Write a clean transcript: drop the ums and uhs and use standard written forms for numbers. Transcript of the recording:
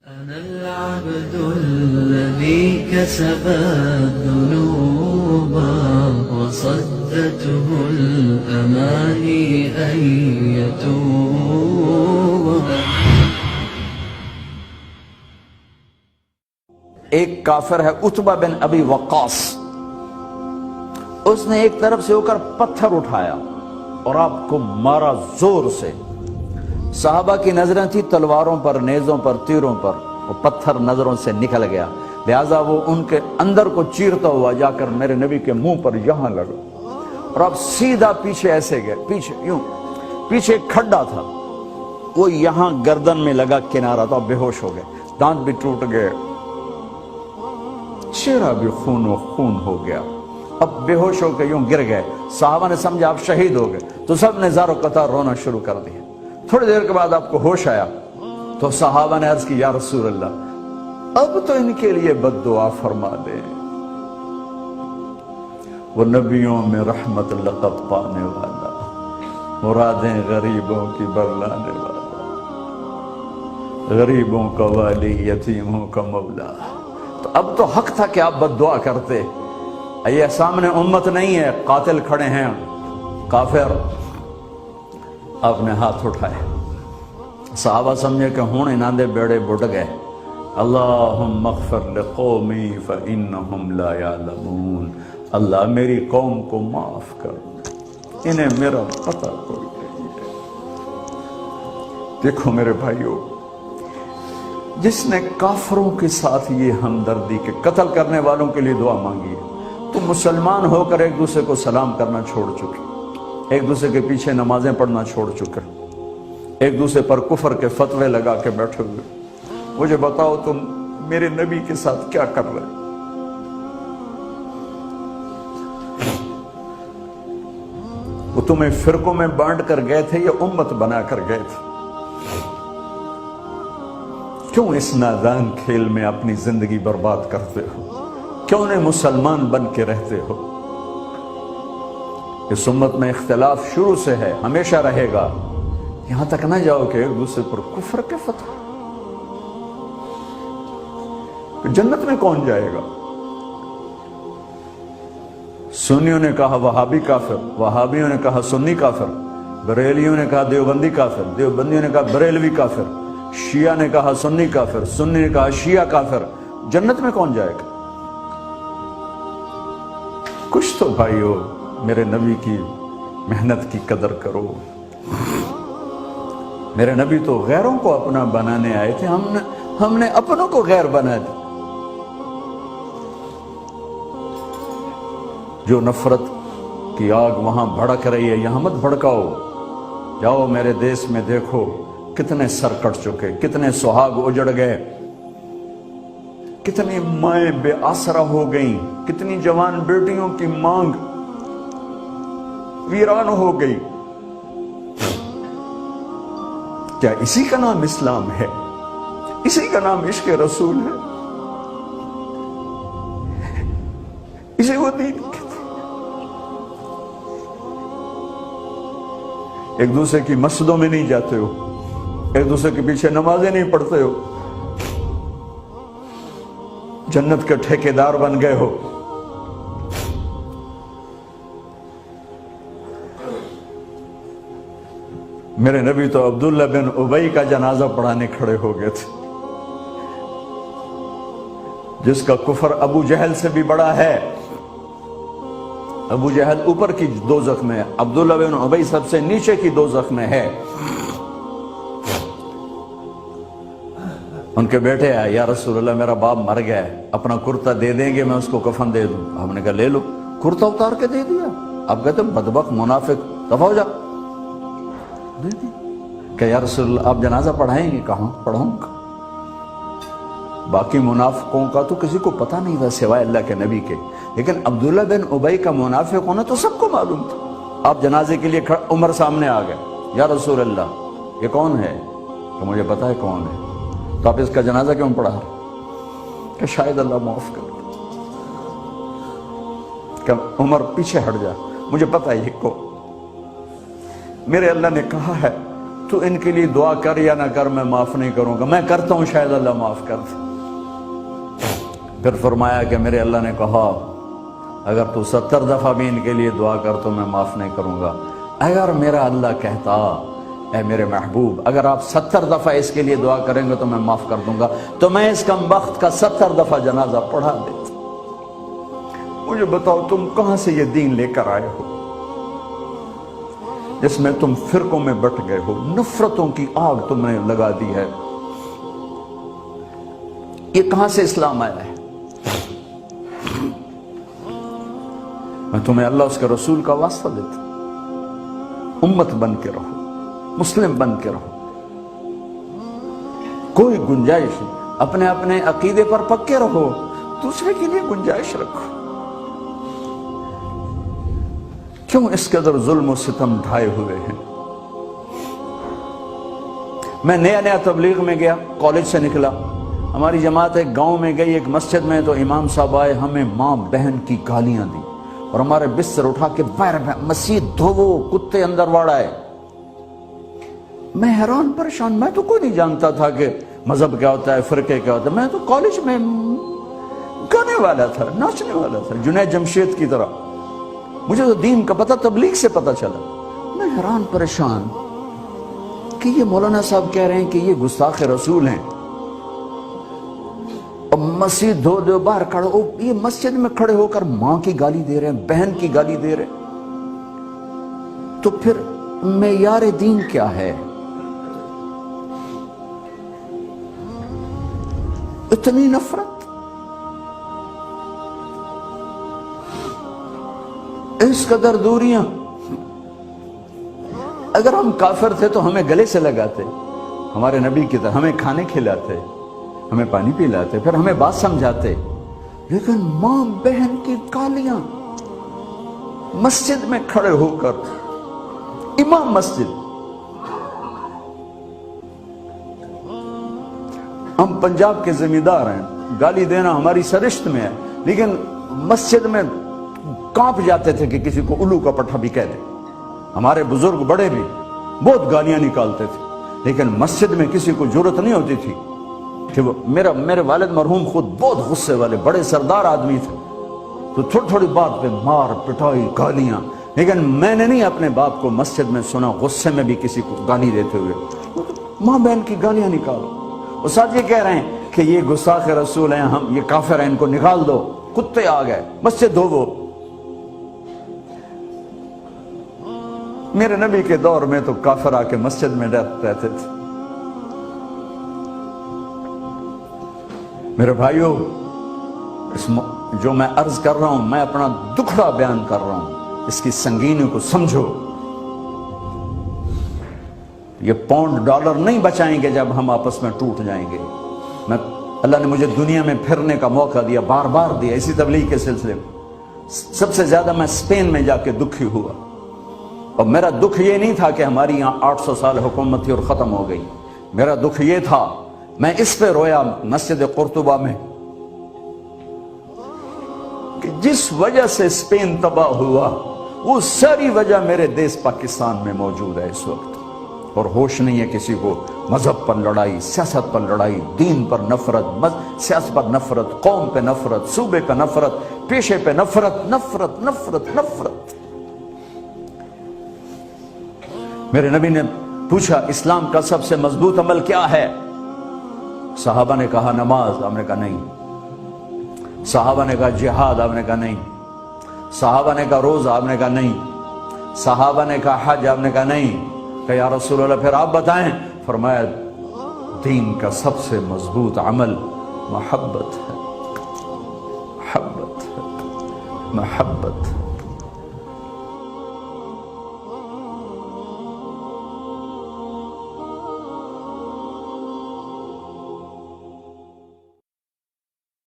أنا العبد الذي كسب الذنوب وصدته الأماني أن يتوب. ایک کافر ہے عتبہ بن ابی وقاص، اس نے ایک طرف سے ہو کر پتھر اٹھایا اور آپ کو مارا زور سے۔ صحابہ کی نظریں تھی تلواروں پر، نیزوں پر، تیروں پر، وہ پتھر نظروں سے نکل گیا، لہذا وہ ان کے اندر کو چیرتا ہوا جا کر میرے نبی کے منہ پر یہاں لگا، اور آپ سیدھا پیچھے ایسے گئے، پیچھے یوں، پیچھے ایک کھڈا تھا، وہ یہاں گردن میں لگا کنارہ تو آپ بے ہوش ہو گئے، دانت بھی ٹوٹ گئے، چہرہ بھی خون و خون ہو گیا، اب بے ہوش ہو کے یوں گر گئے۔ صحابہ نے سمجھا آپ شہید ہو گئے تو سب نے زار و قطار رونا شروع کر دیا۔ تھوڑی دیر کے بعد آپ کو ہوش آیا تو صحابہ نے عرض کی یا رسول اللہ اب تو ان کے لیے بد دعا فرما دیں، وہ نبیوں میں رحمت لقب پانے والا، مرادیں غریبوں کی برلانے والا، غریبوں کا والی، یتیموں کا مولا۔ تو اب تو حق تھا کہ آپ بد دعا کرتے۔ یہ سامنے امت نہیں ہے، قاتل کھڑے ہیں، کافر۔ آپ نے ہاتھ اٹھائے، صحابہ سمجھے کہ ہوں انہاں دے بیڑے بڑھ گئے۔ اللہم اغفر لقومی فإنہم لا یعلمون، اللہ میری قوم کو معاف کر، انہیں میرا پتہ کوئی نہیں ہے۔ دیکھو میرے بھائیو، جس نے کافروں کے ساتھ یہ ہمدردی کے قتل کرنے والوں کے لیے دعا مانگی ہے، تو مسلمان ہو کر ایک دوسرے کو سلام کرنا چھوڑ چکے، ایک دوسرے کے پیچھے نمازیں پڑھنا چھوڑ چکے، ایک دوسرے پر کفر کے فتوے لگا کے بیٹھے ہوئے۔ مجھے بتاؤ تم میرے نبی کے ساتھ کیا کر رہے؟ وہ تمہیں فرقوں میں بانٹ کر گئے تھے یا امت بنا کر گئے تھے؟ کیوں اس نادان کھیل میں اپنی زندگی برباد کرتے ہو؟ کیوں نہیں مسلمان بن کے رہتے ہو؟ اس امت میں اختلاف شروع سے ہے، ہمیشہ رہے گا، یہاں تک نہ جاؤ کہ ایک دوسرے پر کفر کے فتح۔ جنت میں کون جائے گا؟ سنیوں نے کہا وہابی کافر، وہابیوں نے کہا سنی کافر، بریلیوں نے کہا دیوبندی کافر، دیوبندیوں نے کہا بریلوی کافر، شیعہ نے کہا سنی کافر، سنی نے کہا شیعہ کافر۔ جنت میں کون جائے گا؟ کچھ تو بھائیو میرے نبی کی محنت کی قدر کرو۔ میرے نبی تو غیروں کو اپنا بنانے آئے تھے، ہم نے اپنوں کو غیر بنا دیا۔ جو نفرت کی آگ وہاں بھڑک رہی ہے یہاں مت بھڑکاؤ۔ جاؤ میرے دیس میں دیکھو کتنے سر کٹ چکے، کتنے سہاگ اجڑ گئے، کتنی مائیں بے آسرا ہو گئیں، کتنی جوان بیٹیوں کی مانگ ویران ہو گئی۔ کیا اسی کا نام اسلام ہے؟ اسی کا نام عشق رسول ہے؟ اسے وہ دین کہتے ہیں؟ ایک دوسرے کی مسجدوں میں نہیں جاتے ہو، ایک دوسرے کے پیچھے نمازیں نہیں پڑھتے ہو، جنت کے ٹھیکیدار بن گئے ہو۔ میرے نبی تو عبداللہ بن ابی کا جنازہ پڑھانے کھڑے ہو گئے تھے، جس کا کفر ابو جہل سے بھی بڑا ہے۔ ابو جہل اوپر کی دوزخ میں ہے، عبداللہ بن ابی سب سے نیچے کی دوزخ میں ہے۔ ان کے بیٹے آئے، یا رسول اللہ میرا باپ مر گیا ہے، اپنا کرتا دے دیں گے میں اس کو کفن دے دوں؟ ہم نے کہا لے لو۔ کرتا اتار کے دے دیا۔ اب کہتے بدبخت منافق دفع ہو جا، دے دی کہ یا رسول اللہ آپ جنازہ پڑھائیں گے؟ کہاں پڑھوں گا؟ باقی منافقوں کا تو کسی کو پتہ نہیں تھا سوائے اللہ کے نبی کے، لیکن عبداللہ بن ابی کا منافق ہونا تو سب کو معلوم تھا۔ آپ جنازے کے لیے عمر سامنے آ گئے، یا رسول اللہ یہ کون ہے؟ کہ مجھے پتا ہے کون ہے، تو آپ اس کا جنازہ کیوں پڑھا؟ کہ شاید اللہ معاف کر۔ کہ عمر پیچھے ہٹ جا، مجھے پتا ہے یہ کو، میرے اللہ نے کہا ہے تو ان کے لیے دعا کر یا نہ کر، میں معاف نہیں کروں گا، میں کرتا ہوں شاید اللہ معاف کر دے۔ پھر فرمایا کہ میرے اللہ نے کہا اگر تو 70 دفعہ بھی ان کے لیے دعا کر تو میں معاف نہیں کروں گا۔ اگر میرا اللہ کہتا اے میرے محبوب اگر آپ 70 دفعہ اس کے لیے دعا کریں گے تو میں معاف کر دوں گا، تو میں اس کم بخت کا 70 دفعہ جنازہ پڑھا دیتا۔ مجھے بتاؤ تم کہاں سے یہ دین لے کر آئے ہو جس میں تم فرقوں میں بٹ گئے ہو، نفرتوں کی آگ تم نے لگا دی ہے، یہ کہاں سے اسلام آیا ہے؟ میں تمہیں اللہ اس کے رسول کا واسطہ دیتا ہوں، امت بن کے رہو، مسلم بن کے رہو، کوئی گنجائش نہیں، اپنے اپنے عقیدے پر پکے رہو، دوسرے کے لیے گنجائش رکھو۔ کیوں اس قدر ظلم و ستم ڈھائے ہوئے ہیں؟ میں نیا تبلیغ میں گیا، کالج سے نکلا، ہماری جماعت ایک گاؤں میں گئی، ایک مسجد میں، تو امام صاحب آئے، ہمیں ماں بہن کی گالیاں دی اور ہمارے بستر اٹھا کے باہر مسجد دھوو، کتے اندر واڑائے۔ میں حیران پریشان، میں تو کوئی نہیں جانتا تھا کہ مذہب کیا ہوتا ہے، فرقے کیا ہوتا ہے، میں تو کالج میں گانے والا تھا، ناچنے والا تھا، جنید جمشید کی طرح، مجھے تو دین کا پتہ تبلیغ سے پتہ چلا۔ میں حیران پریشان کہ یہ مولانا صاحب کہہ رہے ہیں کہ یہ گستاخ رسول ہیں، اور مسجد دھو دو باہر کھڑے ہو، یہ مسجد میں کھڑے ہو کر ماں کی گالی دے رہے ہیں، بہن کی گالی دے رہے ہیں، تو پھر معیار دین کیا ہے؟ اتنی نفرت، اس قدر دوریاں۔ اگر ہم کافر تھے تو ہمیں گلے سے لگاتے، ہمارے نبی کی طرح ہمیں کھانے کھلاتے، ہمیں پانی پلاتے، پھر ہمیں بات سمجھاتے، لیکن ماں بہن کی گالیاں، مسجد میں کھڑے ہو کر، امام مسجد۔ ہم پنجاب کے زمیندار ہیں، گالی دینا ہماری سرشت میں ہے، لیکن مسجد میں کانپ جاتے تھے کہ کسی کو الو کا پٹھا بھی کہہ دے۔ ہمارے بزرگ بڑے بھی بہت گالیاں نکالتے تھے، لیکن مسجد میں کسی کو جرت نہیں ہوتی تھی کہ وہ میرے والد مرحوم خود بہت غصے والے بڑے سردار آدمی تھے، تو تھوڑی تھوڑی بات پہ مار پٹائی گالیاں، لیکن میں نے نہیں اپنے باپ کو مسجد میں سنا غصے میں بھی کسی کو گالی دیتے ہوئے۔ ماں بہن کی گالیاں نکالو، وہ ساتھ یہ کہہ رہے ہیں کہ یہ گستاخ رسول ہیں، ہم یہ کافر ہیں، ان کو نکال دو، کتے آ گئے، مسجد دھوو۔ میرے نبی کے دور میں تو کافر آ کے مسجد میں رہتے تھے۔ میرے بھائیوں، جو میں عرض کر رہا ہوں، میں اپنا دکھڑا بیان کر رہا ہوں، اس کی سنگینی کو سمجھو۔ یہ پاؤنڈ ڈالر نہیں بچائیں گے جب ہم آپس میں ٹوٹ جائیں گے۔ اللہ نے مجھے دنیا میں پھرنے کا موقع دیا، بار بار دیا، اسی تبلیغ کے سلسلے میں۔ سب سے زیادہ میں اسپین میں جا کے دکھی ہوا، اور میرا دکھ یہ نہیں تھا کہ ہماری یہاں 800 سال حکومت تھی اور ختم ہو گئی، میرا دکھ یہ تھا، میں اس پہ رویا مسجد قرطبہ میں کہ جس وجہ سے اسپین تباہ ہوا وہ ساری وجہ میرے دیس پاکستان میں موجود ہے اس وقت، اور ہوش نہیں ہے کسی کو۔ مذہب پر لڑائی، سیاست پر لڑائی، دین پر نفرت، سیاست پر نفرت، قوم پہ نفرت، صوبے پہ نفرت، پیشے پہ نفرت، نفرت نفرت نفرت۔ میرے نبی نے پوچھا اسلام کا سب سے مضبوط عمل کیا ہے؟ صحابہ نے کہا نماز، آپ نے کہا نہیں۔ صحابہ نے کہا جہاد، آپ نے کہا نہیں۔ صحابہ نے کہا روزہ، آپ نے کہا نہیں۔ صحابہ نے کہا حج، آپ نے کہا نہیں۔ کہ یا رسول اللہ پھر آپ بتائیں؟ فرمایا دین کا سب سے مضبوط عمل محبت ہے، محبت ہے، محبت ہے۔